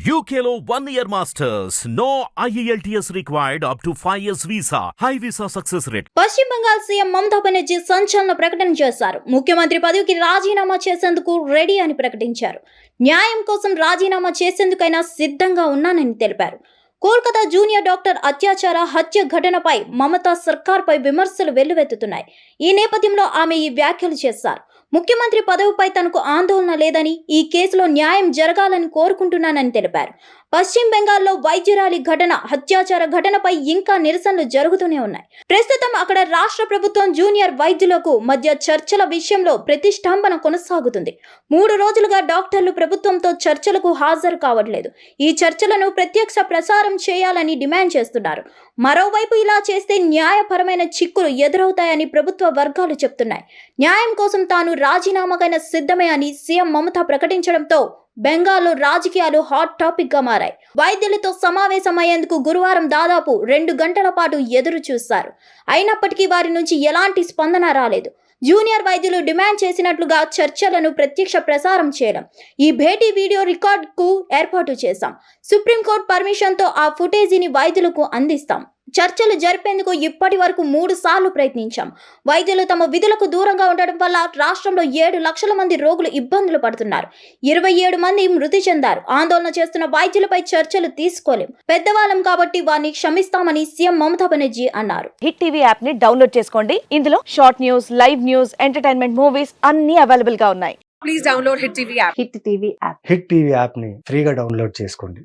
UKLO 1 year masters. No IELTS required up to 5 years visa. High visa success rate. పశ్చిమ Bengal CM Mamata Banerjee సంచలన ప్రకటన చేశారు. ముఖ్యమంత్రి పదవికి రాజీనామా చేసేందుకు రెడీ అని ప్రకటించారు. న్యాయం కోసం రాజీనామా చేసేందుకైనా సిద్ధంగా ఉన్నానని తెలిపారు. కోల్కతా జూనియర్ డాక్టర్ అత్యాచార హత్య ఘటనపై మమతా సర్కార్పై విమర్శలు వెల్లువెత్తుతున్నాయి. ఈ నేపథ్యంలో ఆమె ఈ వ్యాఖ్యలు చేశారు. ముఖ్యమంత్రి పదవిపై తనకు ఆందోళన లేదని, ఈ కేసులో న్యాయం జరగాలని కోరుకుంటున్నానని తెలిపారు. పశ్చిమ బెంగాల్లో వైద్యురాలి ఘటన, అత్యాచార ఘటనపై ఇంకా నిరసనలు జరుగుతూనే ఉన్నాయి. ప్రస్తుతం అక్కడ రాష్ట్ర ప్రభుత్వం జూనియర్ వైద్యులకు మధ్య చర్చల విషయంలో ప్రతిష్టంభన కొనసాగుతుంది. 3 రోజులుగా డాక్టర్లు ప్రభుత్వంతో చర్చలకు హాజరు కావట్లేదు. ఈ చర్చలను ప్రత్యక్ష ప్రసారం చేయాలని డిమాండ్ చేస్తున్నారు. మరోవైపు ఇలా చేస్తే న్యాయపరమైన చిక్కులు ఎదురవుతాయని ప్రభుత్వ వర్గాలు చెప్తున్నాయి. న్యాయం కోసం తాను రాజీనామాకైనా సిద్ధమే అని సీఎం మమతా ప్రకటించడంతో బెంగాల్లో రాజకీయాలు హాట్ టాపిక్ గా మారాయి. వైద్యులతో సమావేశమయ్యేందుకు గురువారం దాదాపు 2 గంటల పాటు ఎదురు చూశారు. అయినప్పటికీ వారి నుంచి ఎలాంటి స్పందన రాలేదు. జూనియర్ వైద్యులు డిమాండ్ చేసినట్లుగా చర్చలను ప్రత్యక్ష ప్రసారం చేయడం, ఈ భేటీ వీడియో రికార్డుకు ఏర్పాటు చేశాం. సుప్రీంకోర్టు పర్మిషన్తో ఆ ఫుటేజీని వైద్యులకు అందిస్తాం. చర్చలు జరిపేందుకు ఇప్పటి వరకు 3 సార్లు ప్రయత్నించాం. వైద్యులు తమ విధులకు దూరంగా ఉండడం వల్ల రాష్ట్రంలో 7 లక్షల మంది రోగులు ఇబ్బందులు పడుతున్నారు. 27 మంది మృతి చెందారు. ఆందోళన చేస్తున్న వైద్యులపై చర్చలు తీసుకోలేం. పెద్దవాళ్ళం కాబట్టి వారిని క్షమిస్తామని సీఎం మమతా బెనర్జీ అన్నారు. హిట్ టీవీ యాప్ ని డౌన్లోడ్ చేసుకోండి. ఇందులో short news, live news, entertainment movies అన్ని అవైలబుల్ గా ఉన్నాయి. Please download hit TV app. Hit TV app. Hit TV app ని ఫ్రీగా డౌన్లోడ్ చేసుకోండి.